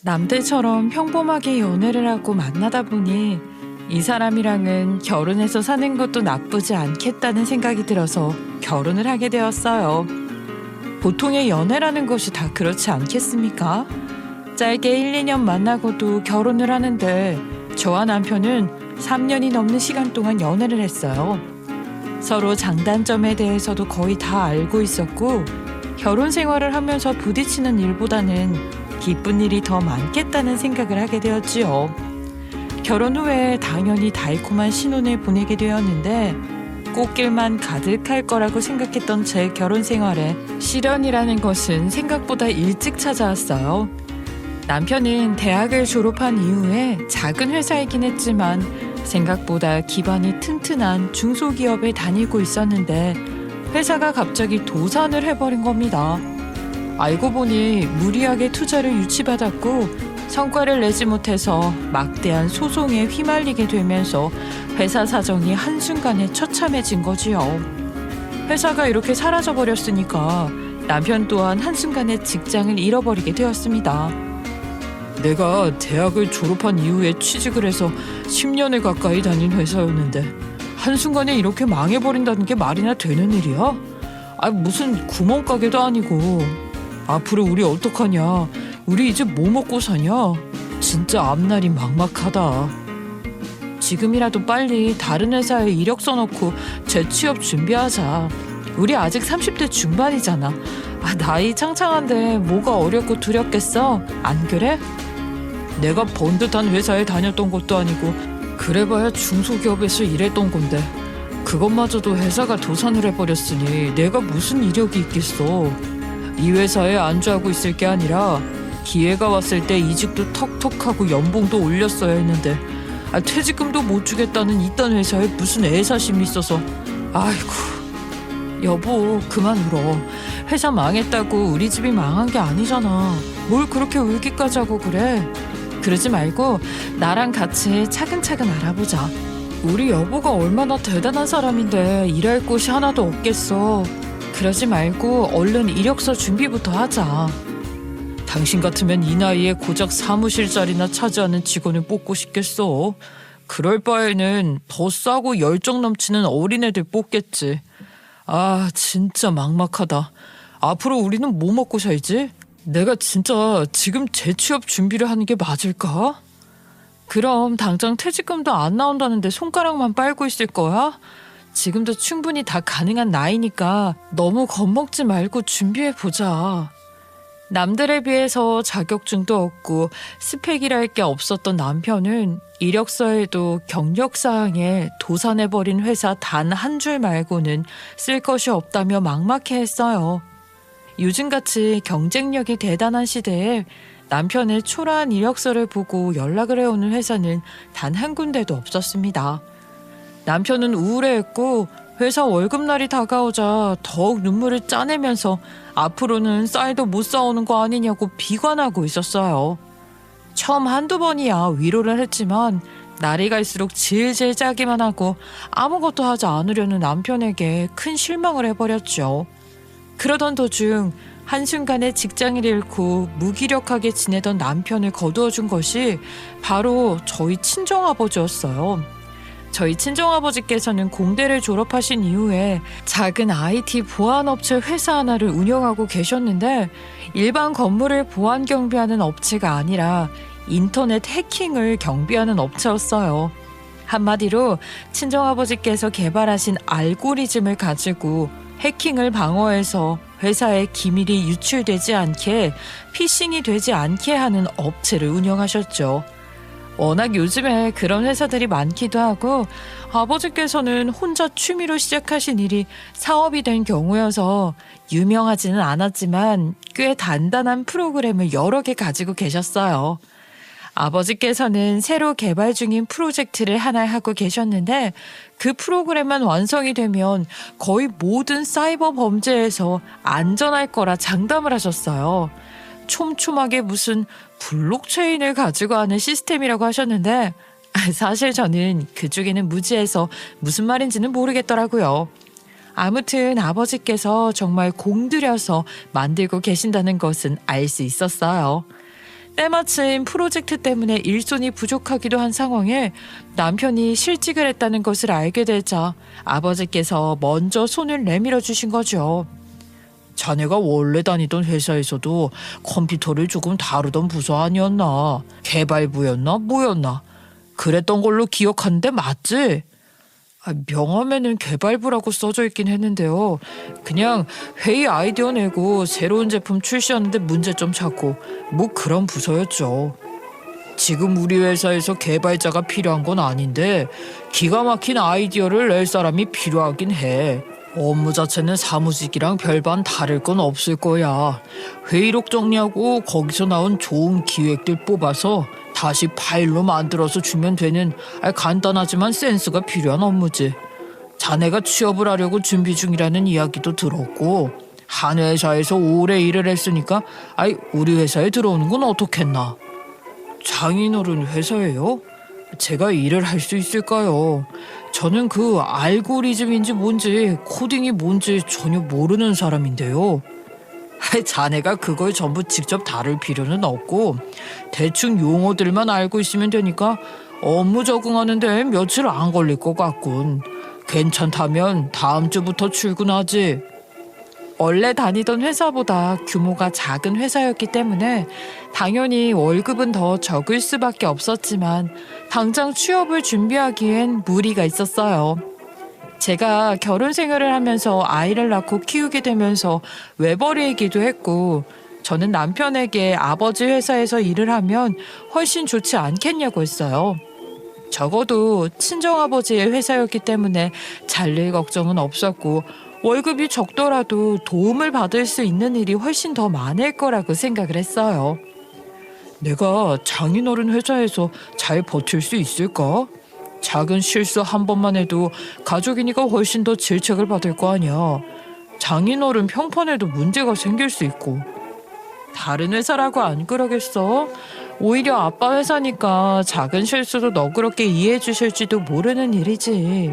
남들처럼 평범하게 연애를 하고 만나다 보니 이 사람이랑은 결혼해서 사는 것도 나쁘지 않겠다는 생각이 들어서 결혼을 하게 되었어요. 보통의 연애라는 것이 다 그렇지 않겠습니까? 짧게 1, 2년 만나고도 결혼을 하는데 저와 남편은 3년이 넘는 시간 동안 연애를 했어요. 서로 장단점에 대해서도 거의 다 알고 있었고 결혼 생활을 하면서 부딪히는 일보다는 기쁜 일이 더 많겠다는 생각을 하게 되었지요. 결혼 후에 당연히 달콤한 신혼을 보내게 되었는데 꽃길만 가득할 거라고 생각했던 제 결혼 생활에 시련이라는 것은 생각보다 일찍 찾아왔어요. 남편은 대학을 졸업한 이후에 작은 회사이긴 했지만 생각보다 기반이 튼튼한 중소기업에 다니고 있었는데 회사가 갑자기 도산을 해버린 겁니다. 알고 보니 무리하게 투자를 유치받았고 성과를 내지 못해서 막대한 소송에 휘말리게 되면서 회사 사정이 한순간에 처참해진 거지요. 회사가 이렇게 사라져버렸으니까 남편 또한 한순간에 직장을 잃어버리게 되었습니다. 내가 대학을 졸업한 이후에 취직을 해서 10년을 가까이 다닌 회사였는데 한순간에 이렇게 망해버린다는 게 말이나 되는 일이야? 무슨 구멍가게도 아니고. 앞으로 우리 어떡하냐? 우리 이제 뭐 먹고 사냐? 진짜 앞날이 막막하다. 지금이라도 빨리 다른 회사에 이력서 넣고 재취업 준비하자. 우리 아직 30대 중반이잖아. 나이 창창한데 뭐가 어렵고 두렵겠어? 안 그래? 내가 번듯한 회사에 다녔던 것도 아니고 그래봐야 중소기업에서 일했던 건데 그것마저도 회사가 도산을 해버렸으니 내가 무슨 이력이 있겠어. 이 회사에 안주하고 있을 게 아니라 기회가 왔을 때 이직도 턱턱하고 연봉도 올렸어야 했는데 퇴직금도 못 주겠다는 이딴 회사에 무슨 애사심이 있어서. 아이고 여보 그만 울어. 회사 망했다고 우리 집이 망한 게 아니잖아. 뭘 그렇게 울기까지 하고 그래. 그러지 말고 나랑 같이 차근차근 알아보자. 우리 여보가 얼마나 대단한 사람인데 일할 곳이 하나도 없겠어. 그러지 말고 얼른 이력서 준비부터 하자. 당신 같으면 이 나이에 고작 사무실 자리나 차지하는 직원을 뽑고 싶겠어. 그럴 바에는 더 싸고 열정 넘치는 어린애들 뽑겠지. 진짜 막막하다. 앞으로 우리는 뭐 먹고 살지? 내가 진짜 지금 재취업 준비를 하는 게 맞을까? 그럼 당장 퇴직금도 안 나온다는데 손가락만 빨고 있을 거야? 지금도 충분히 다 가능한 나이니까 너무 겁먹지 말고 준비해보자. 남들에 비해서 자격증도 없고 스펙이랄 게 없었던 남편은 이력서에도 경력사항에 도산해버린 회사 단 한 줄 말고는 쓸 것이 없다며 막막해했어요. 요즘같이 경쟁력이 대단한 시대에 남편의 초라한 이력서를 보고 연락을 해오는 회사는 단 한 군데도 없었습니다. 남편은 우울해했고 회사 월급날이 다가오자 더욱 눈물을 짜내면서 앞으로는 쌀도 못 사오는 거 아니냐고 비관하고 있었어요. 처음 한두 번이야 위로를 했지만 날이 갈수록 질질 짜기만 하고 아무것도 하지 않으려는 남편에게 큰 실망을 해버렸죠. 그러던 도중 한순간에 직장을 잃고 무기력하게 지내던 남편을 거두어준 것이 바로 저희 친정아버지였어요. 저희 친정아버지께서는 공대를 졸업하신 이후에 작은 IT 보안업체 회사 하나를 운영하고 계셨는데 일반 건물을 보안 경비하는 업체가 아니라 인터넷 해킹을 경비하는 업체였어요. 한마디로 친정아버지께서 개발하신 알고리즘을 가지고 해킹을 방어해서 회사의 기밀이 유출되지 않게 피싱이 되지 않게 하는 업체를 운영하셨죠. 워낙 요즘에 그런 회사들이 많기도 하고 아버지께서는 혼자 취미로 시작하신 일이 사업이 된 경우여서 유명하지는 않았지만 꽤 단단한 프로그램을 여러 개 가지고 계셨어요. 아버지께서는 새로 개발 중인 프로젝트를 하나 하고 계셨는데 그 프로그램만 완성이 되면 거의 모든 사이버 범죄에서 안전할 거라 장담을 하셨어요. 촘촘하게 무슨 블록체인을 가지고 하는 시스템이라고 하셨는데 사실 저는 그쪽에는 무지해서 무슨 말인지는 모르겠더라고요. 아무튼 아버지께서 정말 공들여서 만들고 계신다는 것은 알 수 있었어요. 때마침 프로젝트 때문에 일손이 부족하기도 한 상황에 남편이 실직을 했다는 것을 알게 되자 아버지께서 먼저 손을 내밀어 주신 거죠. 자네가 원래 다니던 회사에서도 컴퓨터를 조금 다루던 부서 아니었나? 개발부였나? 뭐였나? 그랬던 걸로 기억하는데 맞지? 명함에는 개발부라고 써져 있긴 했는데요. 그냥 회의 아이디어 내고 새로운 제품 출시하는데 문제점 찾고 뭐 그런 부서였죠. 지금 우리 회사에서 개발자가 필요한 건 아닌데 기가 막힌 아이디어를 낼 사람이 필요하긴 해. 업무 자체는 사무직이랑 별반 다를 건 없을 거야. 회의록 정리하고 거기서 나온 좋은 기획들 뽑아서 다시 파일로 만들어서 주면 되는 간단하지만 센스가 필요한 업무지. 자네가 취업을 하려고 준비 중이라는 이야기도 들었고 한 회사에서 오래 일을 했으니까 우리 회사에 들어오는 건 어떻겠나. 장인어른 회사예요? 제가 일을 할 수 있을까요? 저는 그 알고리즘인지 뭔지 코딩이 뭔지 전혀 모르는 사람인데요. 자네가 그걸 전부 직접 다룰 필요는 없고 대충 용어들만 알고 있으면 되니까 업무 적응하는 데 며칠 안 걸릴 것 같군. 괜찮다면 다음 주부터 출근하지. 원래 다니던 회사보다 규모가 작은 회사였기 때문에 당연히 월급은 더 적을 수밖에 없었지만 당장 취업을 준비하기엔 무리가 있었어요. 제가 결혼 생활을 하면서 아이를 낳고 키우게 되면서 외벌이이기도 했고 저는 남편에게 아버지 회사에서 일을 하면 훨씬 좋지 않겠냐고 했어요. 적어도 친정아버지의 회사였기 때문에 잘릴 걱정은 없었고 월급이 적더라도 도움을 받을 수 있는 일이 훨씬 더 많을 거라고 생각을 했어요. 내가 장인어른 회사에서 잘 버틸 수 있을까? 작은 실수 한 번만 해도 가족이니까 훨씬 더 질책을 받을 거 아니야. 장인어른 평판에도 문제가 생길 수 있고. 다른 회사라고 안 그러겠어? 오히려 아빠 회사니까 작은 실수도 너그럽게 이해해 주실지도 모르는 일이지.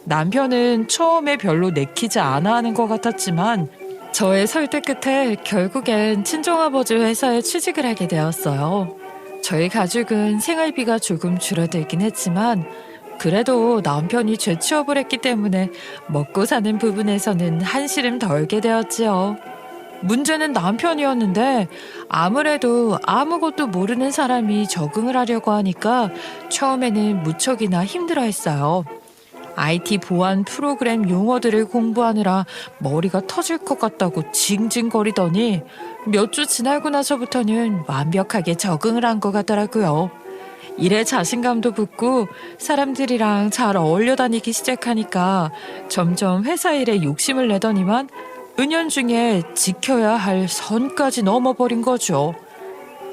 남편은 처음에 별로 내키지 않아 하는 것 같았지만 저의 설득 끝에 결국엔 친정아버지 회사에 취직을 하게 되었어요. 저희 가족은 생활비가 조금 줄어들긴 했지만 그래도 남편이 재취업을 했기 때문에 먹고 사는 부분에서는 한시름 덜게 되었지요. 문제는 남편이었는데 아무래도 아무것도 모르는 사람이 적응을 하려고 하니까 처음에는 무척이나 힘들어했어요. IT 보안 프로그램 용어들을 공부하느라 머리가 터질 것 같다고 징징거리더니 몇 주 지나고 나서부터는 완벽하게 적응을 한 것 같더라고요. 일에 자신감도 붙고 사람들이랑 잘 어울려 다니기 시작하니까 점점 회사 일에 욕심을 내더니만 은연중에 지켜야 할 선까지 넘어버린 거죠.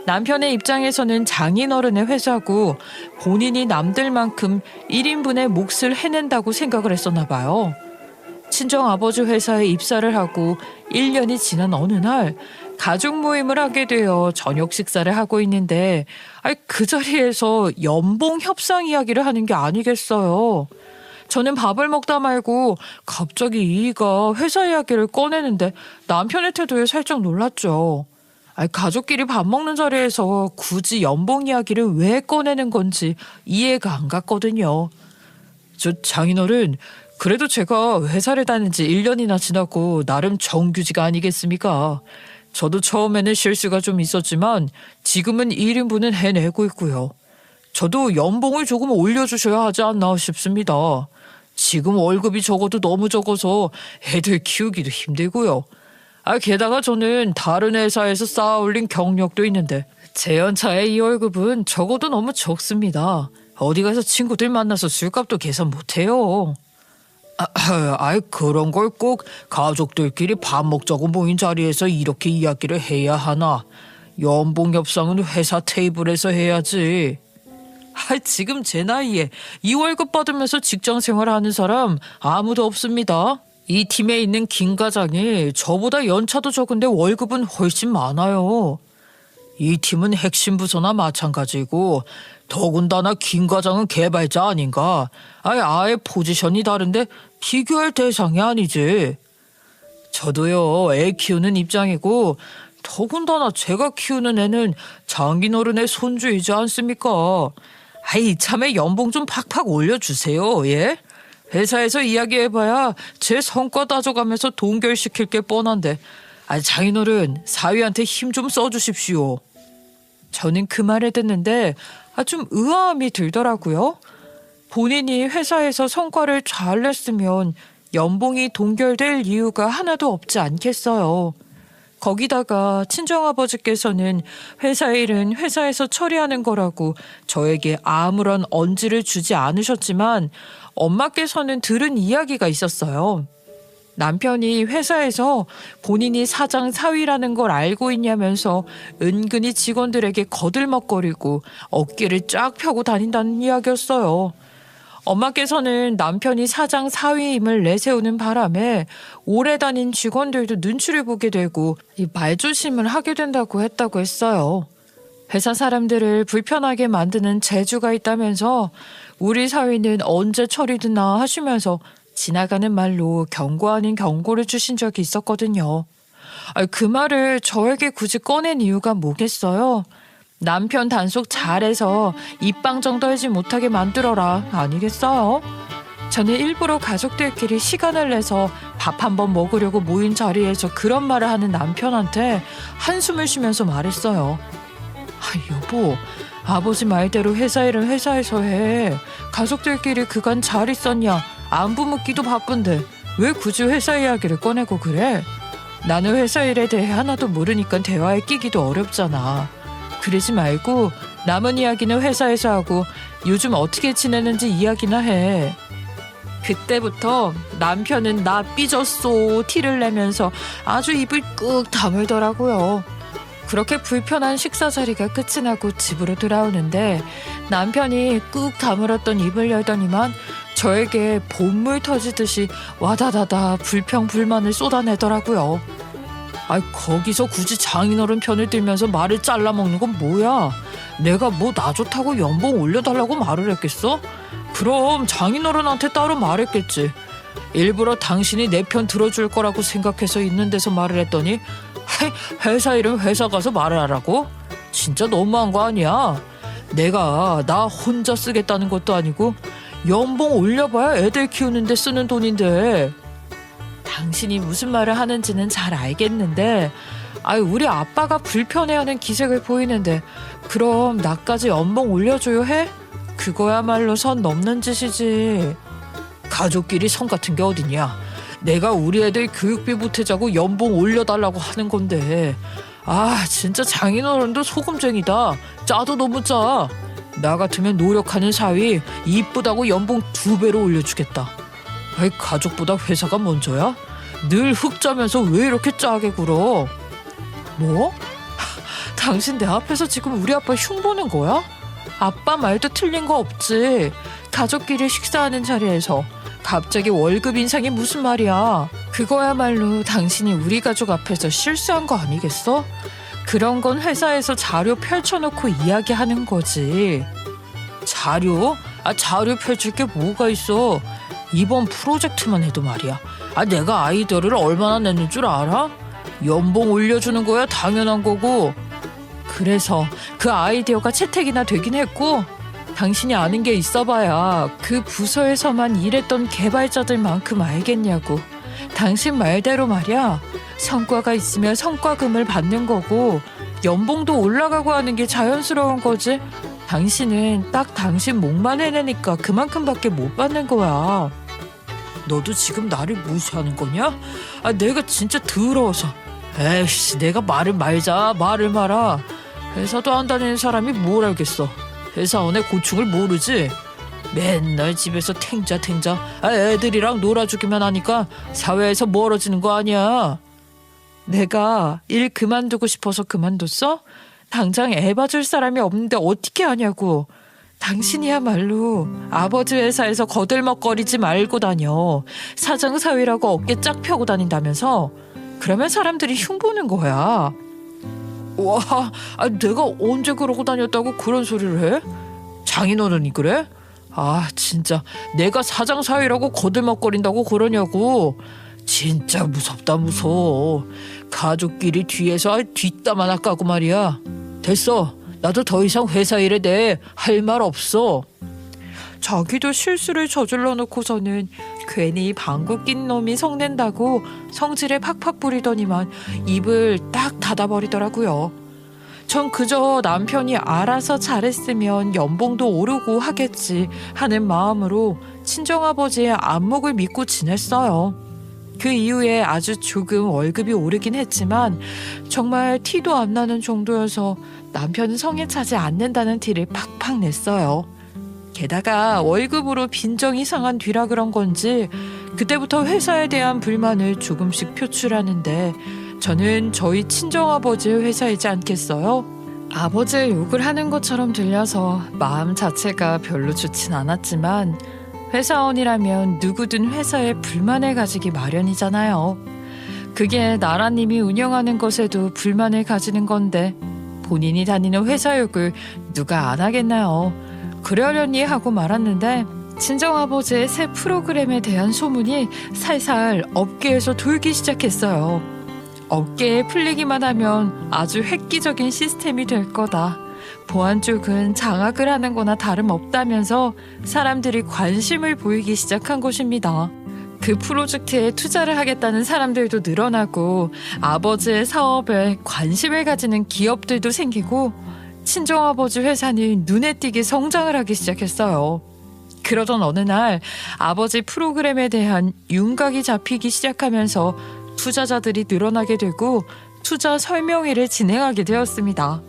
남편의 입장에서는 장인어른의 회사고 본인이 남들만큼 1인분의 몫을 해낸다고 생각을 했었나 봐요. 친정아버지 회사에 입사를 하고 1년이 지난 어느 날 가족 모임을 하게 되어 저녁 식사를 하고 있는데 그 자리에서 연봉 협상 이야기를 하는 게 아니겠어요. 저는 밥을 먹다 말고 갑자기 이이가 회사 이야기를 꺼내는데 남편의 태도에 살짝 놀랐죠. 가족끼리 밥 먹는 자리에서 굳이 연봉 이야기를 왜 꺼내는 건지 이해가 안 갔거든요. 저 장인어른, 그래도 제가 회사를 다닌 지 1년이나 지났고 나름 정규직 아니겠습니까? 저도 처음에는 실수가 좀 있었지만 지금은 1인분은 해내고 있고요. 저도 연봉을 조금 올려주셔야 하지 않나 싶습니다. 지금 월급이 적어도 너무 적어서 애들 키우기도 힘들고요. 게다가 저는 다른 회사에서 쌓아 올린 경력도 있는데 제 연차에 이 월급은 적어도 너무 적습니다. 어디 가서 친구들 만나서 술값도 계산 못해요. 그런 걸 꼭 가족들끼리 밥 먹자고 모인 자리에서 이렇게 이야기를 해야 하나? 연봉 협상은 회사 테이블에서 해야지. 지금 제 나이에 이 월급 받으면서 직장 생활하는 사람 아무도 없습니다. 이 팀에 있는 김 과장이 저보다 연차도 적은데 월급은 훨씬 많아요. 이 팀은 핵심 부서나 마찬가지고 더군다나 김 과장은 개발자 아닌가? 아예 포지션이 다른데 비교할 대상이 아니지. 저도요, 애 키우는 입장이고 더군다나 제가 키우는 애는 장인어른의 손주이지 않습니까? 아이, 이참에 연봉 좀 팍팍 올려주세요, 예? 회사에서 이야기해봐야 제 성과 따져가면서 동결시킬 게 뻔한데, 장인어른, 사위한테 힘 좀 써주십시오. 저는 그 말을 듣는데 좀 의아함이 들더라고요. 본인이 회사에서 성과를 잘 냈으면 연봉이 동결될 이유가 하나도 없지 않겠어요. 거기다가 친정아버지께서는 회사 일은 회사에서 처리하는 거라고 저에게 아무런 언지를 주지 않으셨지만 엄마께서는 들은 이야기가 있었어요. 남편이 회사에서 본인이 사장 사위라는 걸 알고 있냐면서 은근히 직원들에게 거들먹거리고 어깨를 쫙 펴고 다닌다는 이야기였어요. 엄마께서는 남편이 사장 사위임을 내세우는 바람에 오래 다닌 직원들도 눈치를 보게 되고 말조심을 하게 된다고 했어요. 회사 사람들을 불편하게 만드는 재주가 있다면서 우리 사위는 언제 처리되나 하시면서 지나가는 말로 경고 아닌 경고를 주신 적이 있었거든요. 그 말을 저에게 굳이 꺼낸 이유가 뭐겠어요? 남편 단속 잘해서 입방정 떨지 못하게 만들어라 아니겠어요? 저는 일부러 가족들끼리 시간을 내서 밥 한번 먹으려고 모인 자리에서 그런 말을 하는 남편한테 한숨을 쉬면서 말했어요. 여보, 아버지 말대로 회사 일은 회사에서 해. 가족들끼리 그간 잘 있었냐? 안부 묻기도 바쁜데 왜 굳이 회사 이야기를 꺼내고 그래? 나는 회사 일에 대해 하나도 모르니까 대화에 끼기도 어렵잖아. 그러지 말고 남은 이야기는 회사에서 하고 요즘 어떻게 지내는지 이야기나 해. 그때부터 남편은 나 삐졌소 티를 내면서 아주 입을 꾹 다물더라고요. 그렇게 불편한 식사 자리가 끝이 나고 집으로 돌아오는데 남편이 꾹 다물었던 입을 열더니만 저에게 본물 터지듯이 와다다다 불평불만을 쏟아내더라고요. 거기서 굳이 장인어른 편을 들면서 말을 잘라먹는 건 뭐야? 내가 뭐 나 좋다고 연봉 올려달라고 말을 했겠어? 그럼 장인어른한테 따로 말했겠지. 일부러 당신이 내 편 들어줄 거라고 생각해서 있는 데서 말을 했더니 회사 일은 회사 가서 말을 하라고? 진짜 너무한 거 아니야? 내가 나 혼자 쓰겠다는 것도 아니고 연봉 올려봐야 애들 키우는데 쓰는 돈인데. 당신이 무슨 말을 하는지는 잘 알겠는데 우리 아빠가 불편해하는 기색을 보이는데 그럼 나까지 연봉 올려줘요 해? 그거야말로 선 넘는 짓이지. 가족끼리 선 같은 게 어디냐. 내가 우리 애들 교육비 보태자고 연봉 올려달라고 하는 건데 진짜 장인어른도 소금쟁이다. 짜도 너무 짜. 나 같으면 노력하는 사위 이쁘다고 연봉 2배로 올려주겠다. 가족보다 회사가 먼저야? 늘 흑자면서 왜 이렇게 짜게 굴어? 뭐? 당신 내 앞에서 지금 우리 아빠 흉보는 거야? 아빠 말도 틀린 거 없지. 가족끼리 식사하는 자리에서 갑자기 월급 인상이 무슨 말이야. 그거야말로 당신이 우리 가족 앞에서 실수한 거 아니겠어? 그런 건 회사에서 자료 펼쳐놓고 이야기하는 거지. 자료? 자료 펼칠 게 뭐가 있어. 이번 프로젝트만 해도 말이야. 내가 아이디어를 얼마나 냈는 줄 알아? 연봉 올려주는 거야 당연한 거고. 그래서 그 아이디어가 채택이나 되긴 했고 당신이 아는 게 있어봐야 그 부서에서만 일했던 개발자들만큼 알겠냐고. 당신 말대로 말이야. 성과가 있으면 성과금을 받는 거고 연봉도 올라가고 하는 게 자연스러운 거지. 당신은 딱 당신 목만 해내니까 그만큼밖에 못 받는 거야. 너도 지금 나를 무시하는 거냐? 내가 진짜 더러워서. 에이씨, 내가 말을 말아. 회사도 안 다니는 사람이 뭘 알겠어. 회사원의 고충을 모르지. 맨날 집에서 탱자 애들이랑 놀아주기만 하니까 사회에서 멀어지는 거 아니야. 내가 일 그만두고 싶어서 그만뒀어? 당장 애 봐줄 사람이 없는데 어떻게 하냐고. 당신이야말로 아버지 회사에서 거들먹거리지 말고 다녀. 사장 사위라고 어깨 쫙 펴고 다닌다면서. 그러면 사람들이 흉보는 거야. 와, 내가 언제 그러고 다녔다고 그런 소리를 해? 장인어른이 그래? 진짜 내가 사장 사위라고 거들먹거린다고 그러냐고. 진짜 무섭다 무서워. 가족끼리 뒤에서 뒷담 하나 까고 말이야. 됐어. 나도 더 이상 회사 일에 대해 할 말 없어. 자기도 실수를 저질러 놓고서는 괜히 방구 낀 놈이 성낸다고 성질에 팍팍 부리더니만 입을 딱 닫아버리더라고요. 전 그저 남편이 알아서 잘했으면 연봉도 오르고 하겠지 하는 마음으로 친정아버지의 안목을 믿고 지냈어요. 그 이후에 아주 조금 월급이 오르긴 했지만 정말 티도 안 나는 정도여서 남편은 성에 차지 않는다는 티를 팍팍 냈어요. 게다가 월급으로 빈정이 상한 뒤라 그런 건지 그때부터 회사에 대한 불만을 조금씩 표출하는데 저는 저희 친정아버지의 회사이지 않겠어요? 아버지의 욕을 하는 것처럼 들려서 마음 자체가 별로 좋진 않았지만 회사원이라면 누구든 회사에 불만을 가지기 마련이잖아요. 그게 나라님이 운영하는 것에도 불만을 가지는 건데 본인이 다니는 회사 욕을 누가 안 하겠나요? 그러려니 하고 말았는데 친정아버지의 새 프로그램에 대한 소문이 살살 업계에서 돌기 시작했어요. 업계에 풀리기만 하면 아주 획기적인 시스템이 될 거다. 보안 쪽은 장악을 하는 거나 다름없다면서 사람들이 관심을 보이기 시작한 것입니다. 그 프로젝트에 투자를 하겠다는 사람들도 늘어나고 아버지의 사업에 관심을 가지는 기업들도 생기고 친정아버지 회사는 눈에 띄게 성장을 하기 시작했어요. 그러던 어느 날 아버지 프로그램에 대한 윤곽이 잡히기 시작하면서 투자자들이 늘어나게 되고 투자 설명회를 진행하게 되었습니다.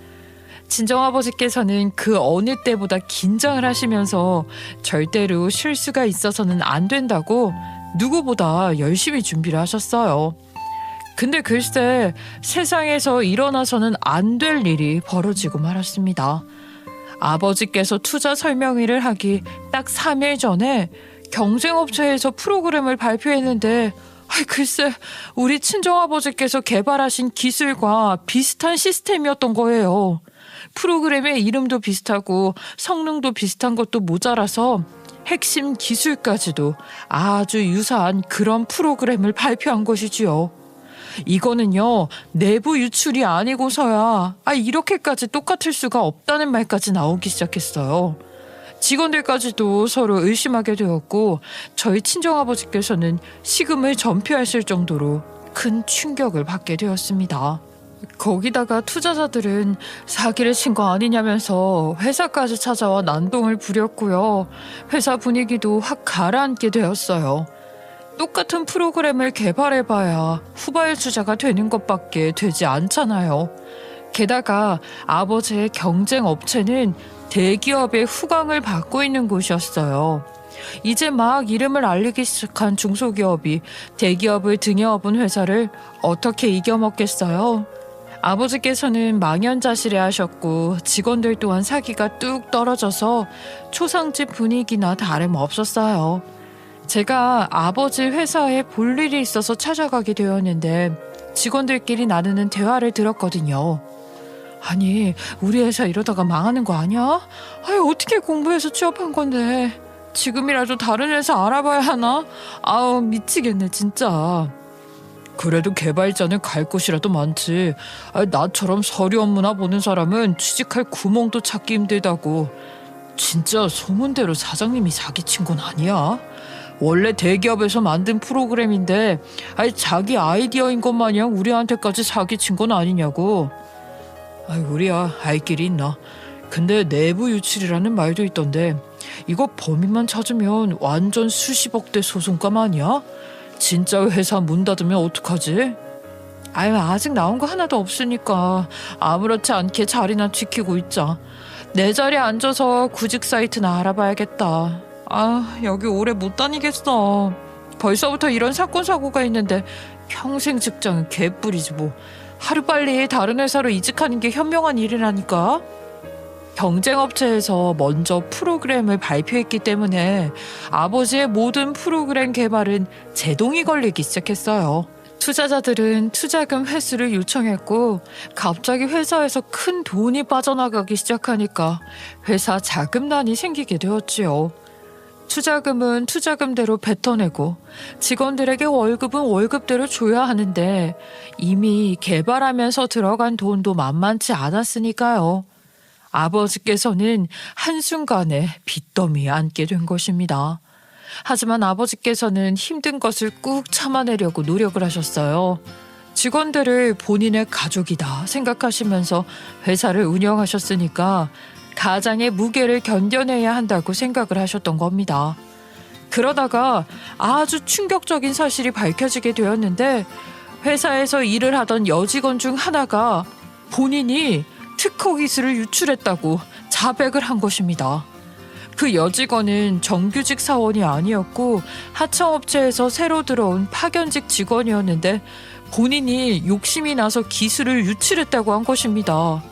친정아버지께서는 그 어느 때보다 긴장을 하시면서 절대로 실수가 있어서는 안 된다고 누구보다 열심히 준비를 하셨어요. 근데 글쎄 세상에서 일어나서는 안 될 일이 벌어지고 말았습니다. 아버지께서 투자 설명회를 하기 딱 3일 전에 경쟁업체에서 프로그램을 발표했는데 글쎄 우리 친정아버지께서 개발하신 기술과 비슷한 시스템이었던 거예요. 프로그램의 이름도 비슷하고 성능도 비슷한 것도 모자라서 핵심 기술까지도 아주 유사한 그런 프로그램을 발표한 것이지요. 이거는요 내부 유출이 아니고서야 이렇게까지 똑같을 수가 없다는 말까지 나오기 시작했어요. 직원들까지도 서로 의심하게 되었고 저희 친정아버지께서는 식음을 전폐하실 정도로 큰 충격을 받게 되었습니다. 거기다가 투자자들은 사기를 친 거 아니냐면서 회사까지 찾아와 난동을 부렸고요. 회사 분위기도 확 가라앉게 되었어요. 똑같은 프로그램을 개발해봐야 후발주자가 되는 것밖에 되지 않잖아요. 게다가 아버지의 경쟁 업체는 대기업의 후광을 받고 있는 곳이었어요. 이제 막 이름을 알리기 시작한 중소기업이 대기업을 등에 업은 회사를 어떻게 이겨먹겠어요? 아버지께서는 망연자실해 하셨고 직원들 또한 사기가 뚝 떨어져서 초상집 분위기나 다름없었어요. 제가 아버지 회사에 볼 일이 있어서 찾아가게 되었는데 직원들끼리 나누는 대화를 들었거든요. 아니 우리 회사 이러다가 망하는 거 아니야? 어떻게 공부해서 취업한 건데 지금이라도 다른 회사 알아봐야 하나? 미치겠네 진짜. 그래도 개발자는 갈 곳이라도 많지. 나처럼 서류 업무나 보는 사람은 취직할 구멍도 찾기 힘들다고. 진짜 소문대로 사장님이 사기친 건 아니야? 원래 대기업에서 만든 프로그램인데 자기 아이디어인 것 마냥 우리한테까지 사기친 건 아니냐고. 우리야 알 길이 있나. 근데 내부 유출이라는 말도 있던데 이거 범인만 찾으면 완전 수십억대 소송감 아니야? 진짜 회사 문 닫으면 어떡하지? 아직 나온 거 하나도 없으니까 아무렇지 않게 자리나 지키고 있자. 내 자리에 앉아서 구직 사이트나 알아봐야겠다. 여기 오래 못 다니겠어. 벌써부터 이런 사건 사고가 있는데 평생 직장은 개뿔이지 뭐. 하루빨리 다른 회사로 이직하는 게 현명한 일이라니까. 경쟁업체에서 먼저 프로그램을 발표했기 때문에 아버지의 모든 프로그램 개발은 제동이 걸리기 시작했어요. 투자자들은 투자금 회수를 요청했고 갑자기 회사에서 큰 돈이 빠져나가기 시작하니까 회사 자금난이 생기게 되었지요. 투자금은 투자금대로 뱉어내고 직원들에게 월급은 월급대로 줘야 하는데 이미 개발하면서 들어간 돈도 만만치 않았으니까요. 아버지께서는 한순간에 빚더미에 앉게 된 것입니다. 하지만 아버지께서는 힘든 것을 꾹 참아내려고 노력을 하셨어요. 직원들을 본인의 가족이다 생각하시면서 회사를 운영하셨으니까 가장의 무게를 견뎌내야 한다고 생각을 하셨던 겁니다. 그러다가 아주 충격적인 사실이 밝혀지게 되었는데 회사에서 일을 하던 여직원 중 하나가 본인이 특허 기술을 유출했다고 자백을 한 것입니다. 그 여직원은 정규직 사원이 아니었고 하청업체에서 새로 들어온 파견직 직원이었는데 본인이 욕심이 나서 기술을 유출했다고 한 것입니다.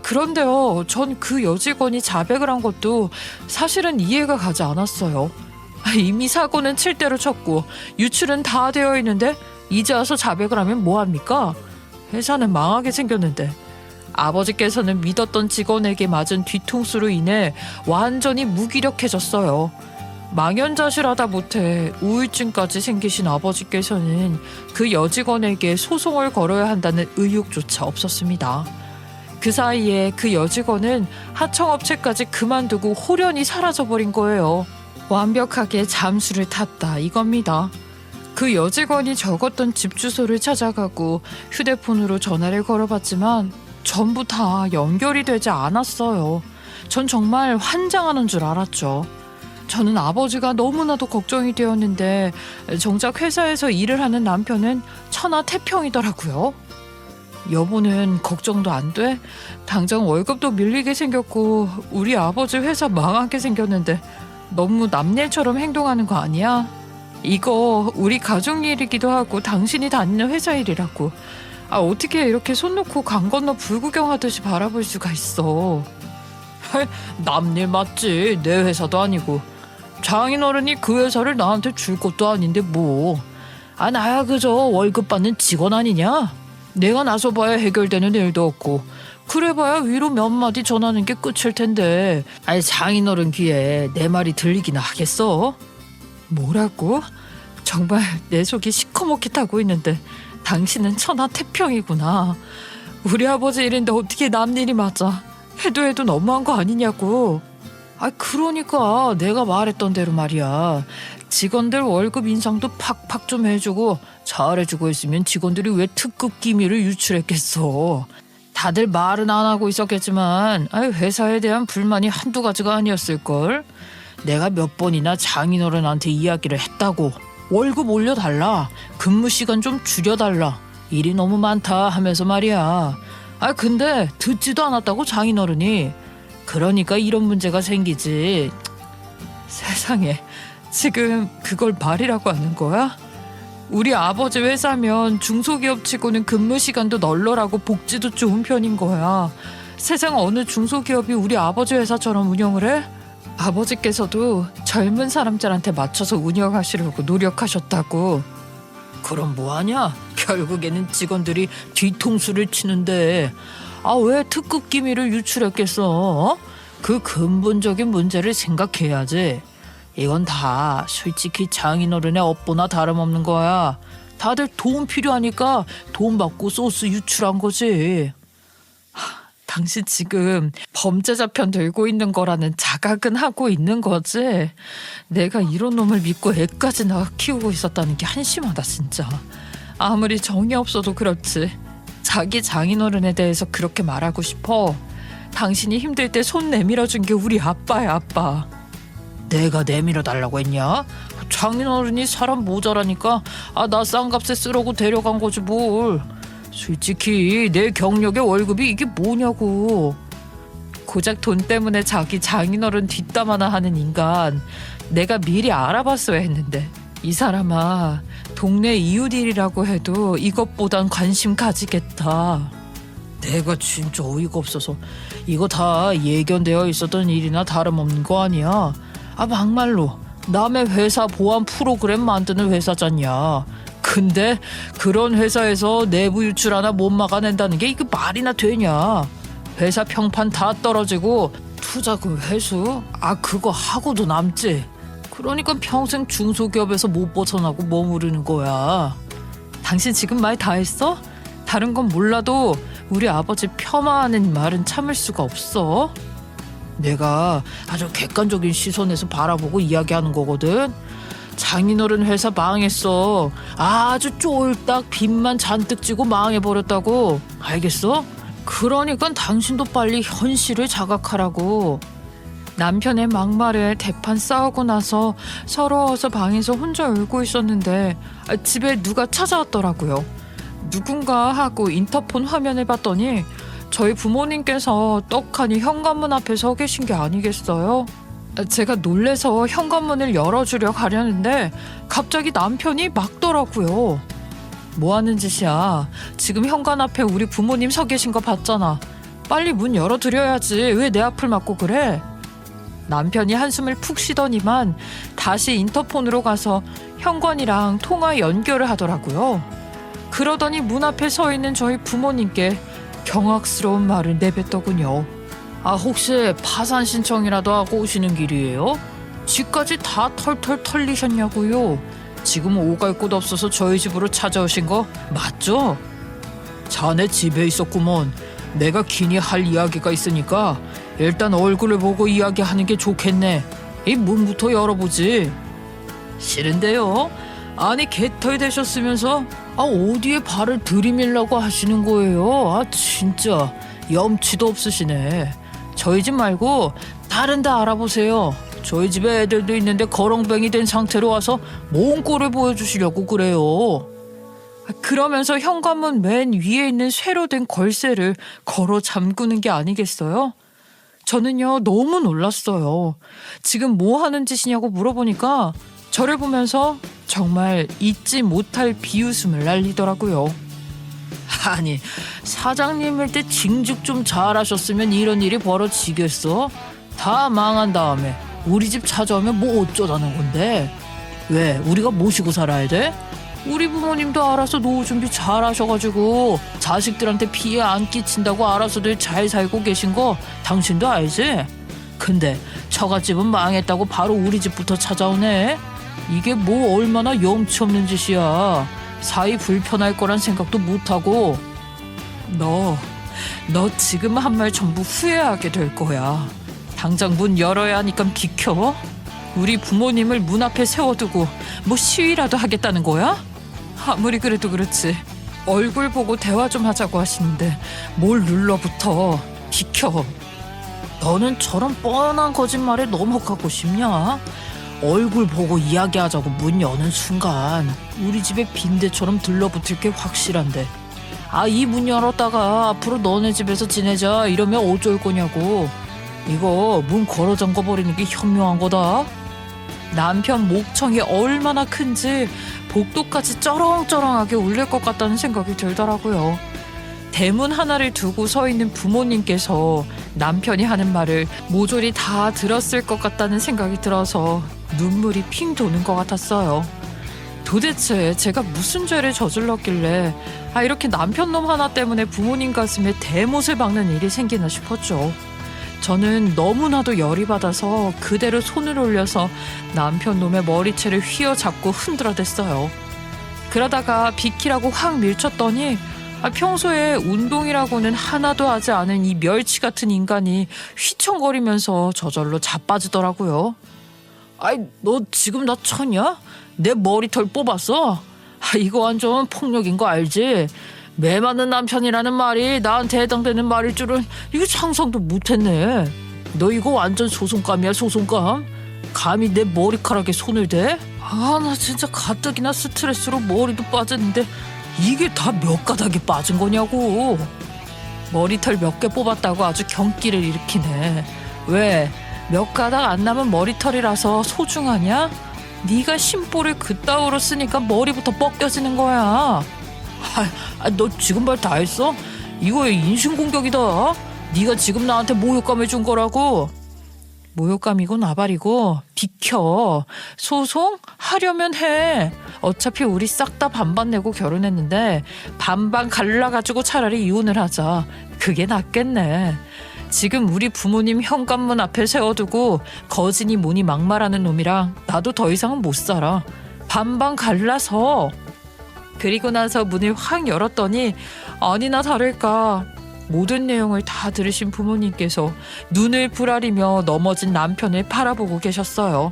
그런데요, 전 그 여직원이 자백을 한 것도 사실은 이해가 가지 않았어요. 이미 사고는 칠 대로 쳤고 유출은 다 되어 있는데 이제 와서 자백을 하면 뭐합니까? 회사는 망하게 생겼는데. 아버지께서는 믿었던 직원에게 맞은 뒤통수로 인해 완전히 무기력해졌어요. 망연자실하다 못해 우울증까지 생기신 아버지께서는 그 여직원에게 소송을 걸어야 한다는 의욕조차 없었습니다. 그 사이에 그 여직원은 하청업체까지 그만두고 홀연히 사라져버린 거예요. 완벽하게 잠수를 탔다 이겁니다. 그 여직원이 적었던 집 주소를 찾아가고 휴대폰으로 전화를 걸어봤지만 전부 다 연결이 되지 않았어요. 전 정말 환장하는 줄 알았죠. 저는 아버지가 너무나도 걱정이 되었는데 정작 회사에서 일을 하는 남편은 천하태평이더라고요. 여보는 걱정도 안 돼? 당장 월급도 밀리게 생겼고 우리 아버지 회사 망하게 생겼는데 너무 남일처럼 행동하는 거 아니야? 이거 우리 가족 일이기도 하고 당신이 다니는 회사 일이라고. 어떻게 이렇게 손 놓고 강 건너 불구경하듯이 바라볼 수가 있어. 남일 맞지. 내 회사도 아니고. 장인어른이 그 회사를 나한테 줄 것도 아닌데 뭐. 나야 그저 월급 받는 직원 아니냐? 내가 나서봐야 해결되는 일도 없고 그래봐야 위로 몇 마디 전하는 게 끝일 텐데 장인어른 귀에 내 말이 들리기나 하겠어? 뭐라고? 정말 내 속이 시커멓게 타고 있는데 당신은 천하태평이구나. 우리 아버지 일인데 어떻게 남 일이 맞아. 해도 너무한 거 아니냐고. 그러니까 내가 말했던 대로 말이야. 직원들 월급 인상도 팍팍 좀 해주고 잘해주고 있으면 직원들이 왜 특급 기밀을 유출했겠어. 다들 말은 안 하고 있었겠지만 회사에 대한 불만이 한두 가지가 아니었을걸. 내가 몇 번이나 장인어른한테 이야기를 했다고. 월급 올려달라. 근무 시간 좀 줄여달라. 일이 너무 많다 하면서 말이야. 근데 듣지도 않았다고 장인어른이. 그러니까 이런 문제가 생기지. 세상에 지금 그걸 말이라고 하는 거야? 우리 아버지 회사면 중소기업 치고는 근무 시간도 널널하고 복지도 좋은 편인 거야. 세상 어느 중소기업이 우리 아버지 회사처럼 운영을 해? 아버지께서도 젊은 사람들한테 맞춰서 운영하시려고 노력하셨다고. 그럼 뭐하냐? 결국에는 직원들이 뒤통수를 치는데 왜 특급 기밀을 유출했겠어? 그 근본적인 문제를 생각해야지. 이건 다 솔직히 장인어른의 업보나 다름없는 거야. 다들 돈 필요하니까 돈 받고 소스 유출한 거지. 당신 지금 범죄자 편 들고 있는 거라는 자각은 하고 있는 거지? 내가 이런 놈을 믿고 애까지 낳아 키우고 있었다는 게 한심하다 진짜. 아무리 정이 없어도 그렇지. 자기 장인어른에 대해서 그렇게 말하고 싶어. 당신이 힘들 때 손 내밀어준 게 우리 아빠야 아빠. 내가 내밀어 달라고 했냐? 장인어른이 사람 모자라니까 나 싼값에 쓰라고 데려간 거지 뭘. 솔직히 내 경력의 월급이 이게 뭐냐고. 고작 돈 때문에 자기 장인어른 뒷담 화나 하는 인간 내가 미리 알아봤어야 했는데 이 사람아 동네 이웃일이라고 해도 이것보단 관심 가지겠다. 내가 진짜 어이가 없어서 이거 다 예견되어 있었던 일이나 다름없는 거 아니야? 막말로 남의 회사 보안 프로그램 만드는 회사잖냐. 근데 그런 회사에서 내부 유출 하나 못 막아낸다는 게 이게 말이나 되냐. 회사 평판 다 떨어지고 투자금 회수? 그거 하고도 남지. 그러니까 평생 중소기업에서 못 벗어나고 머무르는 거야. 당신 지금 말 다 했어? 다른 건 몰라도 우리 아버지 폄하하는 말은 참을 수가 없어. 내가 아주 객관적인 시선에서 바라보고 이야기하는 거거든. 장인어른 회사 망했어. 아주 쫄딱 빚만 잔뜩 지고 망해버렸다고. 알겠어? 그러니까 당신도 빨리 현실을 자각하라고. 남편의 막말에 대판 싸우고 나서 서러워서 방에서 혼자 울고 있었는데 집에 누가 찾아왔더라고요. 누군가 하고 인터폰 화면을 봤더니 저희 부모님께서 떡하니 현관문 앞에 서 계신 게 아니겠어요? 제가 놀래서 현관문을 열어주려 가려는데 갑자기 남편이 막더라고요. 뭐 하는 짓이야? 지금 현관 앞에 우리 부모님 서 계신 거 봤잖아. 빨리 문 열어드려야지. 왜 내 앞을 막고 그래? 남편이 한숨을 푹 쉬더니만 다시 인터폰으로 가서 현관이랑 통화 연결을 하더라고요. 그러더니 문 앞에 서 있는 저희 부모님께 경악스러운 말을 내뱉더군요. 아, 혹시 파산 신청이라도 하고 오시는 길이에요? 집까지 다 털털 털리셨냐고요? 지금 오갈 곳 없어서 저희 집으로 찾아오신 거 맞죠? 자네 집에 있었구먼. 내가 긴히 할 이야기가 있으니까 일단 얼굴을 보고 이야기하는 게 좋겠네. 이 문부터 열어보지. 싫은데요? 아니 개털 되셨으면서 어디에 발을 들이밀라고 하시는 거예요? 아 진짜 염치도 없으시네. 저희 집 말고 다른 데 알아보세요. 저희 집에 애들도 있는데 거렁뱅이 된 상태로 와서 뭔 꼴을 보여주시려고 그래요. 그러면서 현관문 맨 위에 있는 쇠로 된 걸쇠를 걸어 잠그는 게 아니겠어요? 저는요 너무 놀랐어요. 지금 뭐 하는 짓이냐고 물어보니까 저를 보면서 정말 잊지 못할 비웃음을 날리더라고요. 아니 사장님일 때 징죽 좀 잘하셨으면 이런 일이 벌어지겠어? 다 망한 다음에 우리 집 찾아오면 뭐 어쩌자는 건데? 왜 우리가 모시고 살아야 돼? 우리 부모님도 알아서 노후 준비 잘 하셔가지고 자식들한테 피해 안 끼친다고 알아서들 잘 살고 계신 거 당신도 알지? 근데 처갓집은 망했다고 바로 우리 집부터 찾아오네? 이게 뭐 얼마나 염치 없는 짓이야. 사이 불편할 거란 생각도 못하고. 너 지금 한 말 전부 후회하게 될 거야. 당장 문 열어야 하니까 비켜. 우리 부모님을 문 앞에 세워두고 뭐 시위라도 하겠다는 거야? 아무리 그래도 그렇지. 얼굴 보고 대화 좀 하자고 하시는데 뭘 눌러붙어. 비켜. 너는 저런 뻔한 거짓말에 넘어가고 싶냐? 얼굴 보고 이야기하자고 문 여는 순간 우리 집에 빈대처럼 들러붙을 게 확실한데 이 문 열었다가 앞으로 너네 집에서 지내자 이러면 어쩔 거냐고. 이거 문 걸어 잠궈 버리는 게 현명한 거다. 남편 목청이 얼마나 큰지 복도까지 쩌렁쩌렁하게 울릴 것 같다는 생각이 들더라고요. 대문 하나를 두고 서 있는 부모님께서 남편이 하는 말을 모조리 다 들었을 것 같다는 생각이 들어서 눈물이 핑 도는 것 같았어요. 도대체 제가 무슨 죄를 저질렀길래 이렇게 남편놈 하나 때문에 부모님 가슴에 대못을 박는 일이 생기나 싶었죠. 저는 너무나도 열이 받아서 그대로 손을 올려서 남편놈의 머리채를 휘어잡고 흔들어댔어요. 그러다가 비키라고 확 밀쳤더니 평소에 운동이라고는 하나도 하지 않은 이 멸치 같은 인간이 휘청거리면서 저절로 자빠지더라고요. 너 지금 나 쳤냐? 내 머리털 뽑았어? 이거 완전 폭력인 거 알지? 매 맞는 남편이라는 말이 나한테 해당되는 말일 줄은 이거 상상도 못했네. 너 이거 완전 소송감이야, 소송감. 감히 내 머리카락에 손을 대? 나 진짜 가뜩이나 스트레스로 머리도 빠졌는데 이게 다 몇 가닥이 빠진 거냐고. 머리털 몇 개 뽑았다고 아주 경기를 일으키네. 왜? 몇 가닥 안 남은 머리털이라서 소중하냐? 네가 심보를 그따위로 쓰니까 머리부터 벗겨지는 거야. 너 지금 말 다 했어? 이거 인신공격이다. 네가 지금 나한테 모욕감을 준 거라고. 모욕감이고 나발이고 비켜. 소송? 하려면 해. 어차피 우리 싹 다 반반 내고 결혼했는데 반반 갈라가지고 차라리 이혼을 하자. 그게 낫겠네. 지금 우리 부모님 현관문 앞에 세워두고 거지니 뭐니 막말하는 놈이랑 나도 더 이상은 못 살아. 반반 갈라서. 그리고 나서 문을 확 열었더니 아니나 다를까 모든 내용을 다 들으신 부모님께서 눈을 부라리며 넘어진 남편을 바라보고 계셨어요.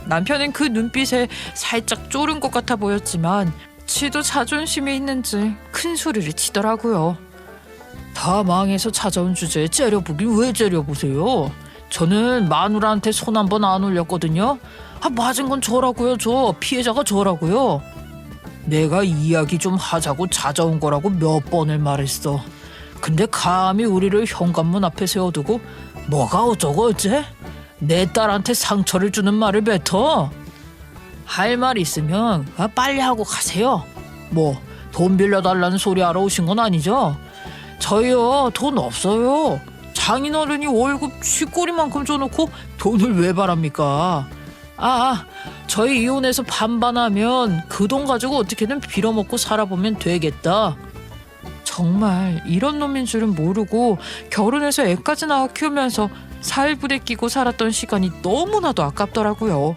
남편은 그 눈빛에 살짝 쫄은 것 같아 보였지만 지도 자존심이 있는지 큰 소리를 치더라고요. 다 망해서 찾아온 주제에 째려보긴 왜 째려보세요? 저는 마누라한테 손 한 번 안 올렸거든요. 맞은 건 저라고요. 피해자가 저라고요. 내가 이야기 좀 하자고 찾아온 거라고 몇 번을 말했어. 근데 감히 우리를 현관문 앞에 세워두고 뭐가 어쩌고 어째? 내 딸한테 상처를 주는 말을 뱉어? 할 말 있으면 빨리 하고 가세요. 뭐 돈 빌려달라는 소리 하러 오신 건 아니죠? 저희요 돈 없어요. 장인어른이 월급 쥐꼬리만큼 줘놓고 돈을 왜 바랍니까? 저희 이혼해서 반반하면 그 돈 가지고 어떻게든 빌어먹고 살아보면 되겠다. 정말 이런 놈인 줄은 모르고 결혼해서 애까지 낳아 키우면서 살부대 끼고 살았던 시간이 너무나도 아깝더라고요.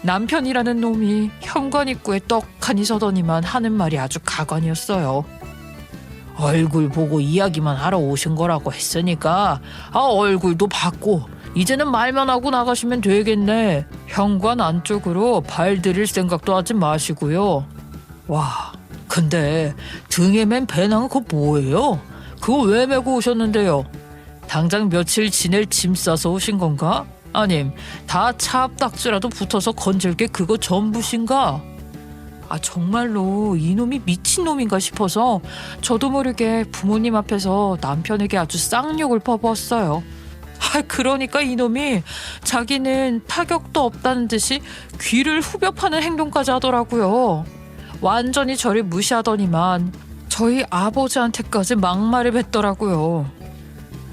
남편이라는 놈이 현관 입구에 떡하니 서더니만 하는 말이 아주 가관이었어요. 얼굴 보고 이야기만 하러 오신 거라고 했으니까 얼굴도 봤고 이제는 말만 하고 나가시면 되겠네. 현관 안쪽으로 발 들일 생각도 하지 마시고요. 와, 근데 등에 맨 배낭은 그거 뭐예요? 그거 왜 메고 오셨는데요? 당장 며칠 지낼 짐 싸서 오신 건가? 아님 다 차 앞 딱지라도 붙어서 건질 게 그거 전부신가? 정말로 이놈이 미친놈인가 싶어서 저도 모르게 부모님 앞에서 남편에게 아주 쌍욕을 퍼부었어요. 그러니까 이놈이 자기는 타격도 없다는 듯이 귀를 후벼 파는 행동까지 하더라고요. 완전히 저를 무시하더니만 저희 아버지한테까지 막말을 뱉더라고요.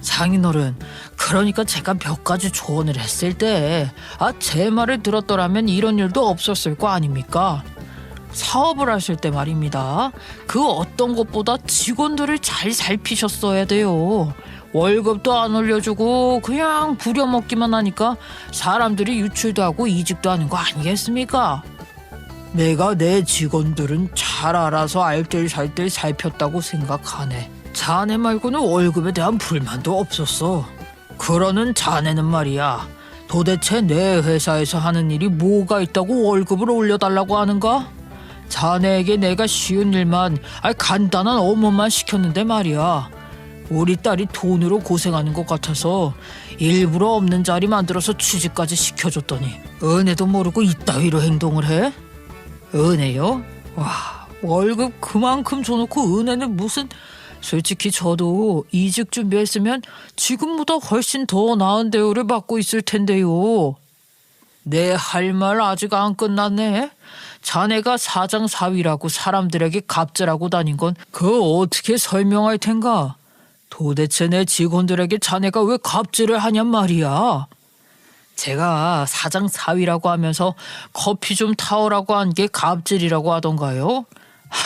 장인어른, 그러니까 제가 몇 가지 조언을 했을 때 제 말을 들었더라면 이런 일도 없었을 거 아닙니까? 사업을 하실 때 말입니다. 그 어떤 것보다 직원들을 잘 살피셨어야 돼요. 월급도 안 올려주고 그냥 부려먹기만 하니까 사람들이 유출도 하고 이직도 하는 거 아니겠습니까? 내가 내 직원들은 잘 알아서 알뜰살뜰 살폈다고 생각하네. 자네 말고는 월급에 대한 불만도 없었어. 그러는 자네는 말이야. 도대체 내 회사에서 하는 일이 뭐가 있다고 월급을 올려달라고 하는가? 자네에게 내가 쉬운 일만 간단한 업무만 시켰는데 말이야. 우리 딸이 돈으로 고생하는 것 같아서 일부러 없는 자리 만들어서 취직까지 시켜줬더니 은혜도 모르고 이따위로 행동을 해? 은혜요? 와, 월급 그만큼 줘놓고 은혜는 무슨... 솔직히 저도 이직 준비했으면 지금보다 훨씬 더 나은 대우를 받고 있을 텐데요. 내 할 말 아직 안 끝났네. 자네가 사장 사위라고 사람들에게 갑질하고 다닌 건 그거 어떻게 설명할 텐가? 도대체 내 직원들에게 자네가 왜 갑질을 하냔 말이야. 제가 사장 사위라고 하면서 커피 좀 타오라고 한 게 갑질이라고 하던가요?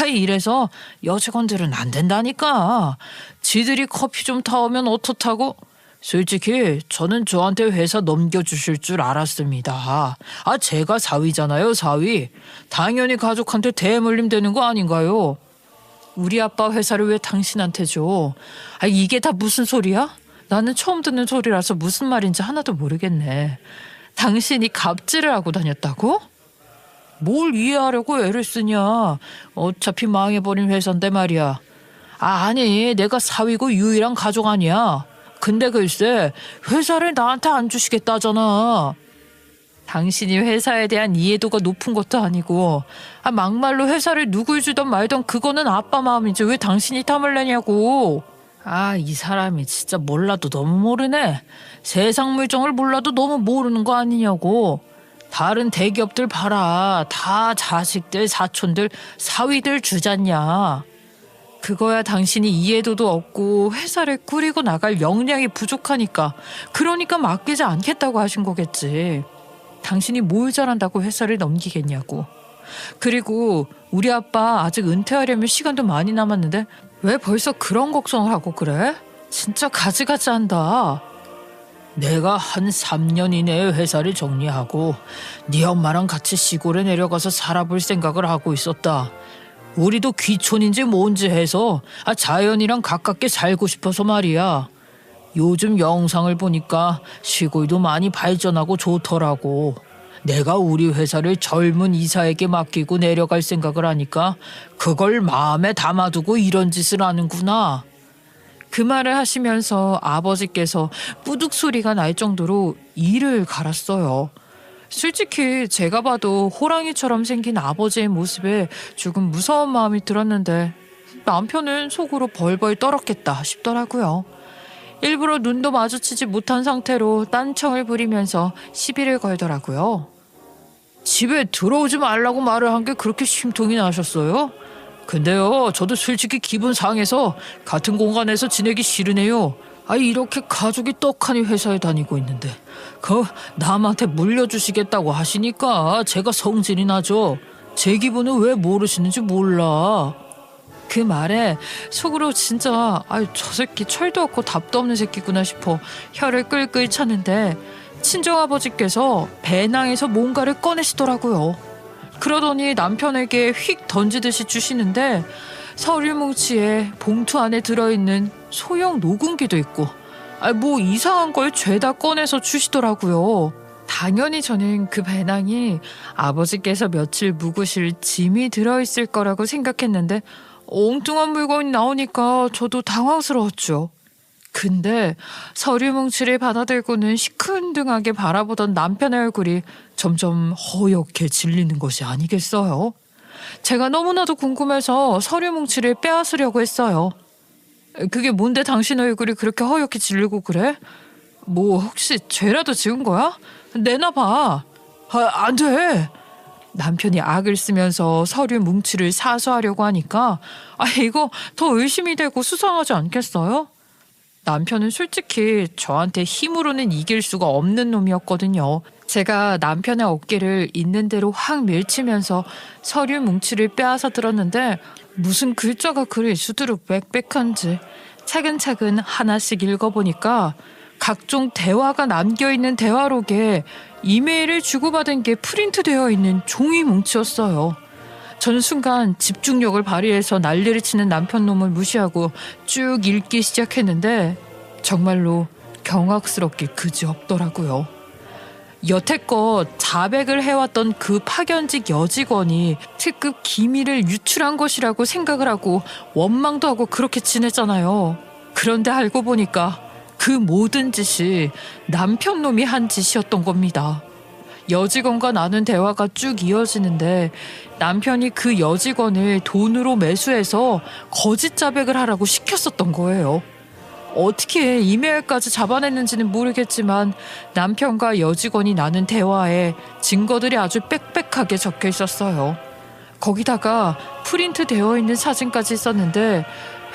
이래서 여직원들은 안 된다니까. 지들이 커피 좀 타오면 어떻다고? 솔직히 저는 저한테 회사 넘겨주실 줄 알았습니다. 제가 사위잖아요, 사위. 당연히 가족한테 대물림 되는 거 아닌가요? 우리 아빠 회사를 왜 당신한테 줘? 이게 다 무슨 소리야? 나는 처음 듣는 소리라서 무슨 말인지 하나도 모르겠네. 당신이 갑질을 하고 다녔다고? 뭘 이해하려고 애를 쓰냐. 어차피 망해버린 회사인데 말이야. 아니, 내가 사위고 유일한 가족 아니야. 근데 글쎄 회사를 나한테 안 주시겠다잖아. 당신이 회사에 대한 이해도가 높은 것도 아니고 막말로 회사를 누굴 주던 말던 그거는 아빠 마음이지 왜 당신이 탐을 내냐고. 이 사람이 진짜 몰라도 너무 모르네. 세상 물정을 몰라도 너무 모르는 거 아니냐고. 다른 대기업들 봐라. 다 자식들, 사촌들, 사위들 주잖냐. 그거야 당신이 이해도도 없고 회사를 꾸리고 나갈 역량이 부족하니까 그러니까 맡기지 않겠다고 하신 거겠지. 당신이 뭘 잘한다고 회사를 넘기겠냐고. 그리고 우리 아빠 아직 은퇴하려면 시간도 많이 남았는데 왜 벌써 그런 걱정을 하고 그래? 진짜 가지가지한다. 내가 한 3년 이내에 회사를 정리하고 네 엄마랑 같이 시골에 내려가서 살아볼 생각을 하고 있었다. 우리도 귀촌인지 뭔지 해서 자연이랑 가깝게 살고 싶어서 말이야. 요즘 영상을 보니까 시골도 많이 발전하고 좋더라고. 내가 우리 회사를 젊은 이사에게 맡기고 내려갈 생각을 하니까 그걸 마음에 담아두고 이런 짓을 하는구나. 그 말을 하시면서 아버지께서 뿌둑 소리가 날 정도로 이를 갈았어요. 솔직히 제가 봐도 호랑이처럼 생긴 아버지의 모습에 조금 무서운 마음이 들었는데 남편은 속으로 벌벌 떨었겠다 싶더라고요. 일부러 눈도 마주치지 못한 상태로 딴청을 부리면서 시비를 걸더라고요. 집에 들어오지 말라고 말을 한 게 그렇게 심통이 나셨어요? 근데요, 저도 솔직히 기분 상해서 같은 공간에서 지내기 싫으네요. 이렇게 가족이 떡하니 회사에 다니고 있는데 남한테 물려주시겠다고 하시니까 제가 성질이 나죠. 제 기분은 왜 모르시는지 몰라. 그 말에 속으로 진짜 저 새끼 철도 없고 답도 없는 새끼구나 싶어 혀를 끌끌 차는데 친정아버지께서 배낭에서 뭔가를 꺼내시더라고요. 그러더니 남편에게 휙 던지듯이 주시는데 서류 뭉치에 봉투 안에 들어있는 소형 녹음기도 있고 뭐 이상한 걸 죄다 꺼내서 주시더라고요. 당연히 저는 그 배낭이 아버지께서 며칠 묵으실 짐이 들어있을 거라고 생각했는데 엉뚱한 물건이 나오니까 저도 당황스러웠죠. 근데 서류 뭉치를 받아들고는 시큰둥하게 바라보던 남편의 얼굴이 점점 허옇게 질리는 것이 아니겠어요? 제가 너무나도 궁금해서 서류 뭉치를 빼앗으려고 했어요. 그게 뭔데 당신 얼굴이 그렇게 허옇게 질리고 그래? 뭐 혹시 죄라도 지은 거야? 내놔봐. 안 돼. 남편이 악을 쓰면서 서류 뭉치를 사수하려고 하니까 이거 더 의심이 되고 수상하지 않겠어요? 남편은 솔직히 저한테 힘으로는 이길 수가 없는 놈이었거든요. 제가 남편의 어깨를 있는 대로 확 밀치면서 서류 뭉치를 빼앗아 들었는데 무슨 글자가 그리 수두룩 빽빽한지 차근차근 하나씩 읽어보니까 각종 대화가 남겨있는 대화록에 이메일을 주고받은 게 프린트되어 있는 종이 뭉치였어요. 저는 순간 집중력을 발휘해서 난리를 치는 남편 놈을 무시하고 쭉 읽기 시작했는데 정말로 경악스럽게 그지없더라고요. 여태껏 자백을 해왔던 그 파견직 여직원이 특급 기밀을 유출한 것이라고 생각을 하고 원망도 하고 그렇게 지냈잖아요. 그런데 알고 보니까 그 모든 짓이 남편 놈이 한 짓이었던 겁니다. 여직원과 나눈 대화가 쭉 이어지는데 남편이 그 여직원을 돈으로 매수해서 거짓 자백을 하라고 시켰었던 거예요. 어떻게 이메일까지 잡아냈는지는 모르겠지만 남편과 여직원이 나눈 대화에 증거들이 아주 빽빽하게 적혀 있었어요. 거기다가 프린트 되어 있는 사진까지 있었는데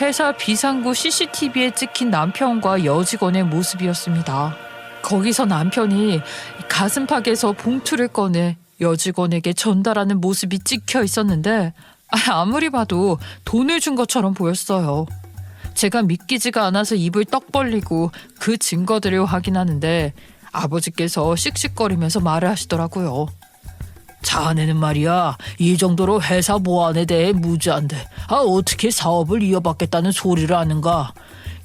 회사 비상구 CCTV에 찍힌 남편과 여직원의 모습이었습니다. 거기서 남편이 가슴팍에서 봉투를 꺼내 여직원에게 전달하는 모습이 찍혀 있었는데 아무리 봐도 돈을 준 것처럼 보였어요. 제가 믿기지가 않아서 입을 떡 벌리고 그 증거들을 확인하는데 아버지께서 씩씩거리면서 말을 하시더라고요. 자네는 말이야 이 정도로 회사 보안에 대해 무지한데 어떻게 사업을 이어받겠다는 소리를 하는가.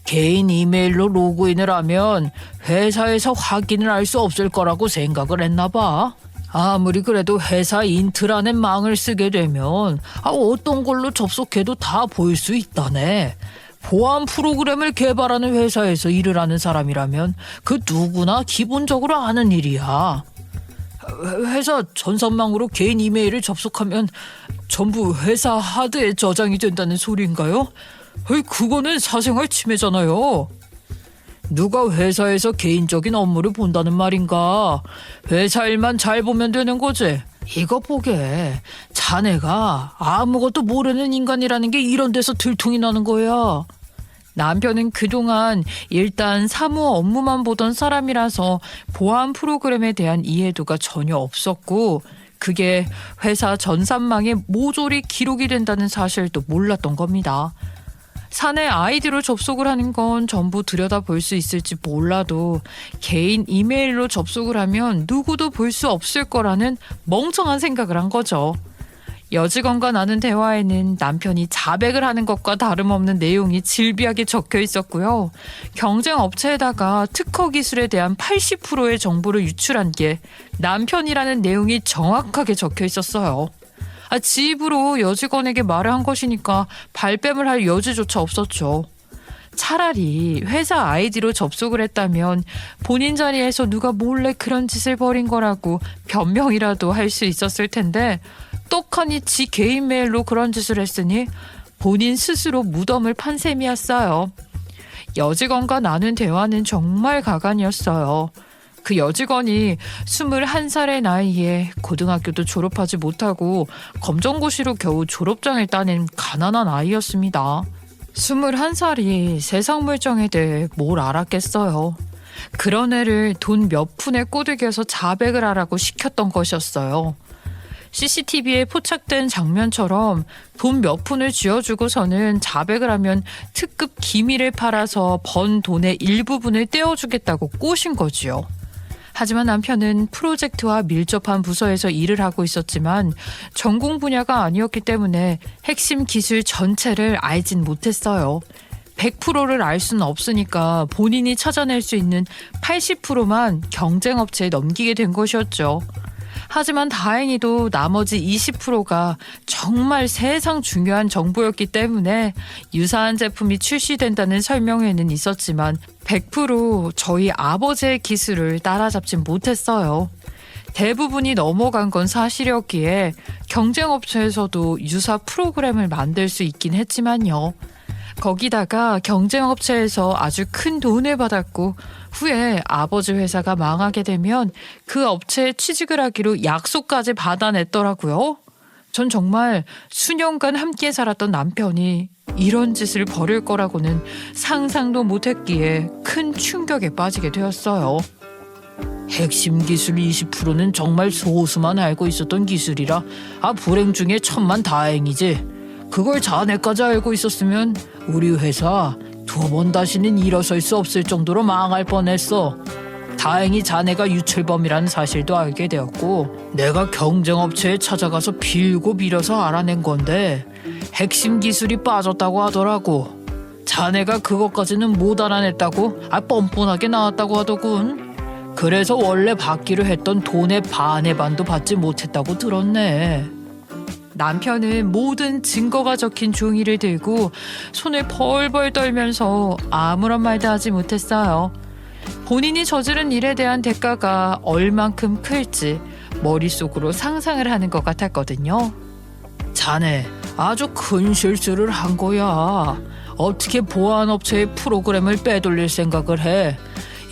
개인 이메일로 로그인을 하면 회사에서 확인을 할 수 없을 거라고 생각을 했나 봐. 아무리 그래도 회사 인트라넷 망을 쓰게 되면 어떤 걸로 접속해도 다 볼 수 있다네. 보안 프로그램을 개발하는 회사에서 일을 하는 사람이라면 그 누구나 기본적으로 아는 일이야. 회사 전산망으로 개인 이메일을 접속하면 전부 회사 하드에 저장이 된다는 소리인가요? 그거는 사생활 침해잖아요. 누가 회사에서 개인적인 업무를 본다는 말인가? 회사 일만 잘 보면 되는 거지. 이거 보게. 자네가 아무것도 모르는 인간이라는 게 이런 데서 들통이 나는 거야. 남편은 그동안 일단 사무 업무만 보던 사람이라서 보안 프로그램에 대한 이해도가 전혀 없었고 그게 회사 전산망에 모조리 기록이 된다는 사실도 몰랐던 겁니다. 사내 아이디로 접속을 하는 건 전부 들여다볼 수 있을지 몰라도 개인 이메일로 접속을 하면 누구도 볼 수 없을 거라는 멍청한 생각을 한 거죠. 여직원과 나눈 대화에는 남편이 자백을 하는 것과 다름없는 내용이 질비하게 적혀 있었고요. 경쟁 업체에다가 특허 기술에 대한 80%의 정보를 유출한 게 남편이라는 내용이 정확하게 적혀 있었어요. 지 입으로 여직원에게 말을 한 것이니까 발뺌을 할 여지조차 없었죠. 차라리 회사 아이디로 접속을 했다면 본인 자리에서 누가 몰래 그런 짓을 벌인 거라고 변명이라도 할 수 있었을 텐데 떡하니 지 개인 메일로 그런 짓을 했으니 본인 스스로 무덤을 판 셈이었어요. 여직원과 나눈 대화는 정말 가관이었어요. 그 여직원이 21살의 나이에 고등학교도 졸업하지 못하고 검정고시로 겨우 졸업장을 따낸 가난한 아이였습니다. 21살이 세상 물정에 대해 뭘 알았겠어요. 그런 애를 돈 몇 푼에 꼬드겨서 자백을 하라고 시켰던 것이었어요. CCTV에 포착된 장면처럼 돈 몇 푼을 쥐어주고서는 자백을 하면 특급 기밀을 팔아서 번 돈의 일부분을 떼어주겠다고 꼬신 거지요. 하지만 남편은 프로젝트와 밀접한 부서에서 일을 하고 있었지만 전공 분야가 아니었기 때문에 핵심 기술 전체를 알진 못했어요. 100%를 알 수는 없으니까 본인이 찾아낼 수 있는 80%만 경쟁업체에 넘기게 된 것이었죠. 하지만 다행히도 나머지 20%가 정말 세상 중요한 정보였기 때문에 유사한 제품이 출시된다는 설명회는 있었지만 100% 저희 아버지의 기술을 따라잡진 못했어요. 대부분이 넘어간 건 사실이었기에 경쟁업체에서도 유사 프로그램을 만들 수 있긴 했지만요. 거기다가 경쟁업체에서 아주 큰 돈을 받았고 후에 아버지 회사가 망하게 되면 그 업체에 취직을 하기로 약속까지 받아냈더라고요. 전 정말 수년간 함께 살았던 남편이 이런 짓을 벌일 거라고는 상상도 못했기에 큰 충격에 빠지게 되었어요. 핵심 기술 20%는 정말 소수만 알고 있었던 기술이라 불행 중에 천만다행이지. 그걸 자네까지 알고 있었으면 우리 회사 2번 다시는 일어설 수 없을 정도로 망할 뻔했어. 다행히 자네가 유출범이라는 사실도 알게 되었고 내가 경쟁업체에 찾아가서 빌고 빌어서 알아낸 건데 핵심 기술이 빠졌다고 하더라고. 자네가 그것까지는 못 알아냈다고 뻔뻔하게 나왔다고 하더군. 그래서 원래 받기로 했던 돈의 반의 반도 받지 못했다고 들었네. 남편은 모든 증거가 적힌 종이를 들고 손을 벌벌 떨면서 아무런 말도 하지 못했어요. 본인이 저지른 일에 대한 대가가 얼만큼 클지 머릿속으로 상상을 하는 것 같았거든요. 자네 아주 큰 실수를 한 거야. 어떻게 보안업체의 프로그램을 빼돌릴 생각을 해.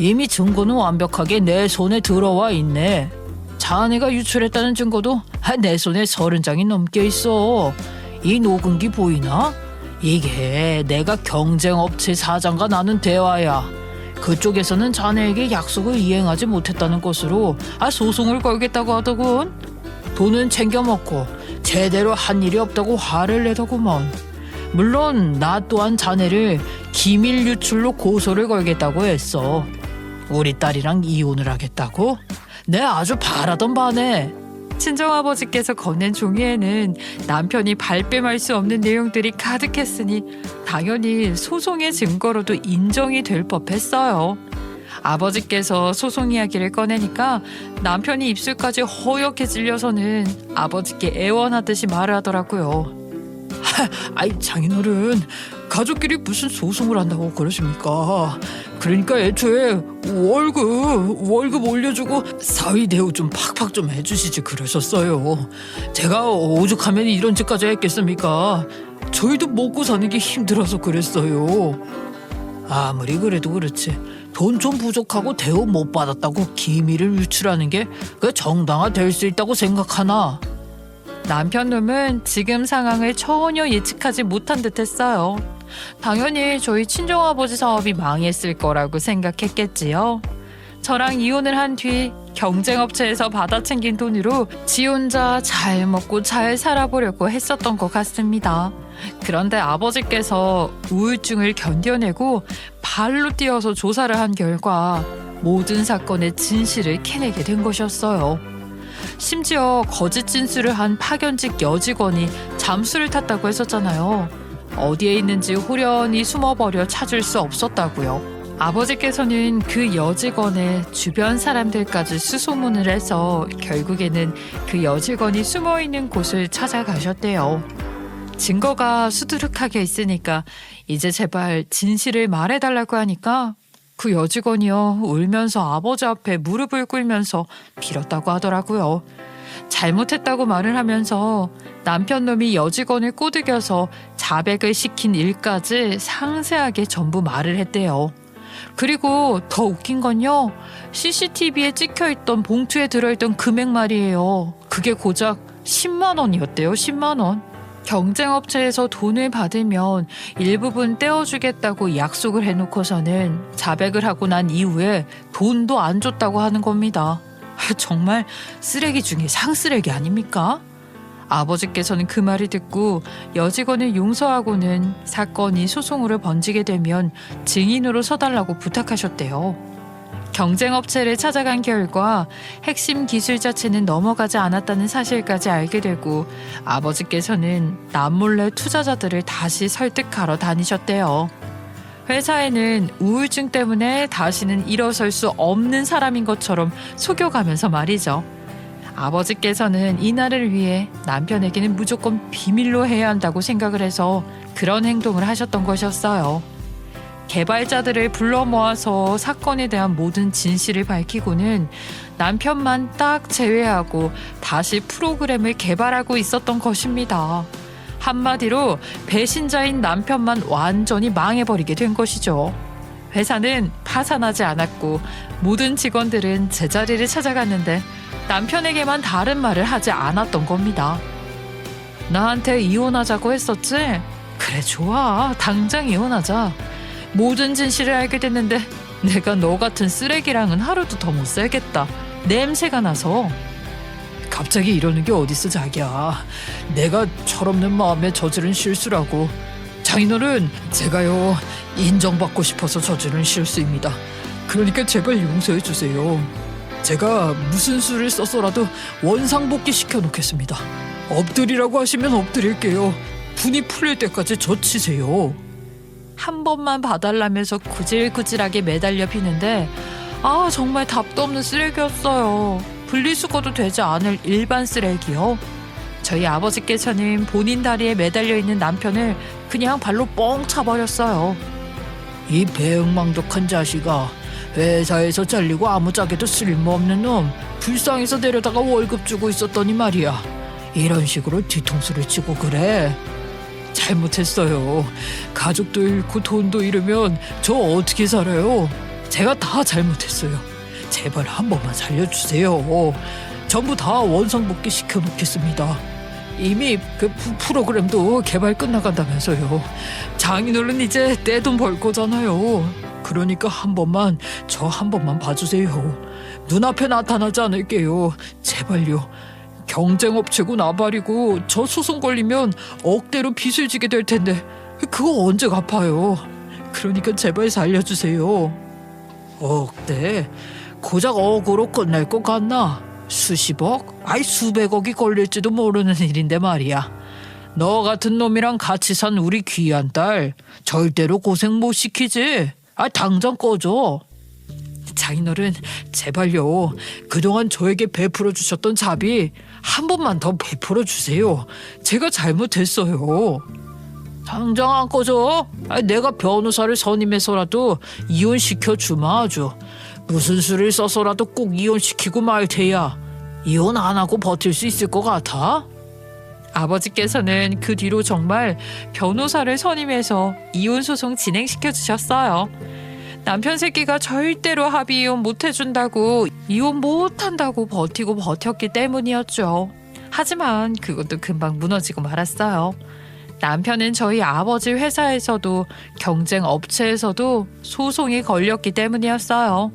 이미 증거는 완벽하게 내 손에 들어와 있네. 자네가 유출했다는 증거도 내 손에 30장이 넘게 있어. 이 녹음기 보이나? 이게 내가 경쟁업체 사장과 나눈 대화야. 그쪽에서는 자네에게 약속을 이행하지 못했다는 것으로 소송을 걸겠다고 하더군. 돈은 챙겨 먹고 제대로 한 일이 없다고 화를 내더구먼. 물론 나 또한 자네를 기밀 유출로 고소를 걸겠다고 했어. 우리 딸이랑 이혼을 하겠다고? 내 아주 바라던 바네. 친정아버지께서 건넨 종이에는 남편이 발뺌할 수 없는 내용들이 가득했으니 당연히 소송의 증거로도 인정이 될 법했어요. 아버지께서 소송 이야기를 꺼내니까 남편이 입술까지 허옇게 찔려서는 아버지께 애원하듯이 말을 하더라고요. 장인어른, 가족끼리 무슨 소송을 한다고 그러십니까? 그러니까 애초에 월급 올려주고 사위 대우 좀 팍팍 좀 해주시지 그러셨어요. 제가 오죽하면 이런 짓까지 했겠습니까? 저희도 먹고 사는 게 힘들어서 그랬어요. 아무리 그래도 그렇지 돈 좀 부족하고 대우 못 받았다고 기밀을 유출하는 게 정당화될 수 있다고 생각하나? 남편 놈은 지금 상황을 전혀 예측하지 못한 듯했어요. 당연히 저희 친정아버지 사업이 망했을 거라고 생각했겠지요. 저랑 이혼을 한 뒤 경쟁업체에서 받아 챙긴 돈으로 지 혼자 잘 먹고 잘 살아보려고 했었던 것 같습니다. 그런데 아버지께서 우울증을 견뎌내고 발로 뛰어서 조사를 한 결과 모든 사건의 진실을 캐내게 된 것이었어요. 심지어 거짓 진술을 한 파견직 여직원이 잠수를 탔다고 했었잖아요. 어디에 있는지 호련히 숨어버려 찾을 수 없었다고요. 아버지께서는 그 여직원의 주변 사람들까지 수소문을 해서 결국에는 그 여직원이 숨어있는 곳을 찾아가셨대요. 증거가 수두룩하게 있으니까 이제 제발 진실을 말해달라고 하니까 그 여직원이요 울면서 아버지 앞에 무릎을 꿇으면서 빌었다고 하더라고요. 잘못했다고 말을 하면서 남편 놈이 여직원을 꼬드겨서 자백을 시킨 일까지 상세하게 전부 말을 했대요. 그리고 더 웃긴 건요, CCTV에 찍혀있던 봉투에 들어있던 금액 말이에요. 그게 고작 10만 원이었대요. 10만 원. 경쟁업체에서 돈을 받으면 일부분 떼어주겠다고 약속을 해놓고서는 자백을 하고 난 이후에 돈도 안 줬다고 하는 겁니다. 정말 쓰레기 중에 상쓰레기 아닙니까? 아버지께서는 그 말을 듣고 여직원을 용서하고는 사건이 소송으로 번지게 되면 증인으로 서달라고 부탁하셨대요. 경쟁업체를 찾아간 결과 핵심 기술 자체는 넘어가지 않았다는 사실까지 알게 되고 아버지께서는 남몰래 투자자들을 다시 설득하러 다니셨대요. 회사에는 우울증 때문에 다시는 일어설 수 없는 사람인 것처럼 속여가면서 말이죠. 아버지께서는 이날을 위해 남편에게는 무조건 비밀로 해야 한다고 생각을 해서 그런 행동을 하셨던 것이었어요. 개발자들을 불러 모아서 사건에 대한 모든 진실을 밝히고는 남편만 딱 제외하고 다시 프로그램을 개발하고 있었던 것입니다. 한마디로 배신자인 남편만 완전히 망해버리게 된 것이죠. 회사는 파산하지 않았고 모든 직원들은 제자리를 찾아갔는데 남편에게만 다른 말을 하지 않았던 겁니다. 나한테 이혼하자고 했었지? 그래 좋아, 당장 이혼하자. 모든 진실을 알게 됐는데 내가 너 같은 쓰레기랑은 하루도 더 못 살겠다. 냄새가 나서. 갑자기 이러는 게 어딨어 자기야. 내가 철없는 마음에 저지른 실수라고. 장인어른, 제가요 인정받고 싶어서 저지른 실수입니다. 그러니까 제발 용서해 주세요. 제가 무슨 수를 써서라도 원상복귀 시켜놓겠습니다. 엎드리라고 하시면 엎드릴게요. 분이 풀릴 때까지 젖히세요. 한 번만 봐달라면서 구질구질하게 매달려 피는데 정말 답도 없는 쓰레기였어요. 분리수거도 되지 않을 일반 쓰레기요. 저희 아버지께서는 본인 다리에 매달려 있는 남편을 그냥 발로 뻥 차버렸어요. 이 배응망덕한 자식아, 회사에서 잘리고 아무짝에도 쓸모없는 놈, 불쌍해서 데려다가 월급 주고 있었더니 말이야. 이런 식으로 뒤통수를 치고 그래. 잘못했어요. 가족도 잃고 돈도 잃으면 저 어떻게 살아요? 제가 다 잘못했어요. 제발 한 번만 살려주세요. 전부 다 원상복귀 시켜놓겠습니다. 이미 그 프로그램도 개발 끝나간다면서요. 장인어른 이제 떼돈 벌 거잖아요. 그러니까 저 한 번만 봐주세요. 눈앞에 나타나지 않을게요. 제발요. 경쟁업체고 나발이고 저 소송 걸리면 억대로 빚을 지게 될 텐데 그거 언제 갚아요? 그러니까 제발 살려주세요. 억대? 고작 억으로 끝날 것 같나? 수십억? 수백억이 걸릴지도 모르는 일인데 말이야. 너 같은 놈이랑 같이 산 우리 귀한 딸 절대로 고생 못 시키지. 당장 꺼줘. 장인어른 제발요. 그동안 저에게 베풀어 주셨던 자비 한 번만 더 베풀어 주세요. 제가 잘못했어요. 당장 안 꺼져? 내가 변호사를 선임해서라도 이혼시켜 주마 아주. 무슨 수를 써서라도 꼭 이혼시키고 말 테야. 이혼 안 하고 버틸 수 있을 것 같아? 아버지께서는 그 뒤로 정말 변호사를 선임해서 이혼소송 진행시켜 주셨어요. 남편 새끼가 절대로 합의 이혼 못 해준다고 이혼 못한다고 버텼기 때문이었죠. 하지만 그것도 금방 무너지고 말았어요. 남편은 저희 아버지 회사에서도 경쟁 업체에서도 소송이 걸렸기 때문이었어요.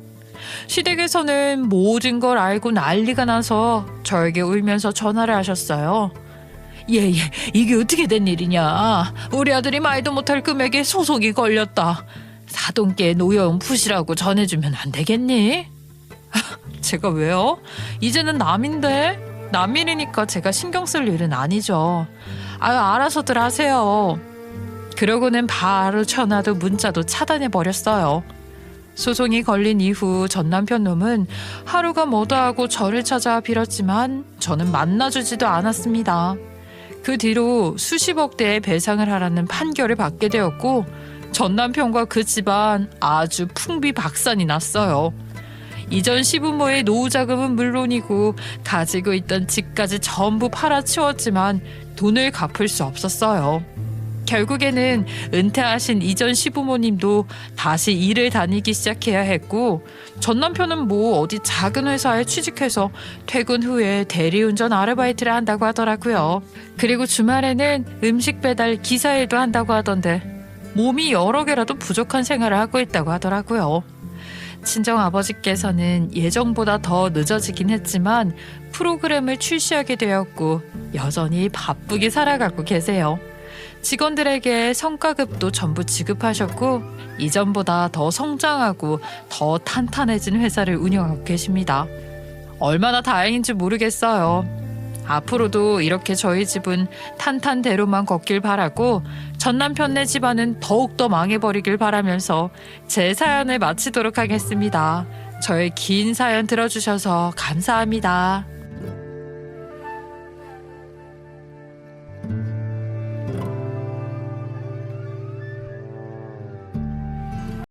시댁에서는 모든 걸 알고 난리가 나서 저에게 울면서 전화를 하셨어요. 예, 이게 어떻게 된 일이냐. 우리 아들이 말도 못할 금액에 소송이 걸렸다. 사돈께 노여움 푸시라고 전해주면 안 되겠니? 제가 왜요? 이제는 남인데? 남일이니까 제가 신경 쓸 일은 아니죠. 아유, 알아서들 하세요. 그러고는 바로 전화도 문자도 차단해버렸어요. 소송이 걸린 이후 전 남편 놈은 하루가 뭐다 하고 저를 찾아 빌었지만 저는 만나주지도 않았습니다. 그 뒤로 수십억 대의 배상을 하라는 판결을 받게 되었고 전 남편과 그 집안 아주 풍비박산이 났어요. 이전 시부모의 노후 자금은 물론이고 가지고 있던 집까지 전부 팔아치웠지만 돈을 갚을 수 없었어요. 결국에는 은퇴하신 이전 시부모님도 다시 일을 다니기 시작해야 했고 전 남편은 뭐 어디 작은 회사에 취직해서 퇴근 후에 대리운전 아르바이트를 한다고 하더라고요. 그리고 주말에는 음식 배달 기사 일도 한다고 하던데 몸이 여러 개라도 부족한 생활을 하고 있다고 하더라고요. 친정아버지께서는 예정보다 더 늦어지긴 했지만 프로그램을 출시하게 되었고 여전히 바쁘게 살아가고 계세요. 직원들에게 성과급도 전부 지급하셨고 이전보다 더 성장하고 더 탄탄해진 회사를 운영하고 계십니다. 얼마나 다행인지 모르겠어요. 앞으로도 이렇게 저희 집은 탄탄대로만 걷길 바라고 전 남편네 집안은 더욱더 망해버리길 바라면서 제 사연을 마치도록 하겠습니다. 저의 긴 사연 들어주셔서 감사합니다.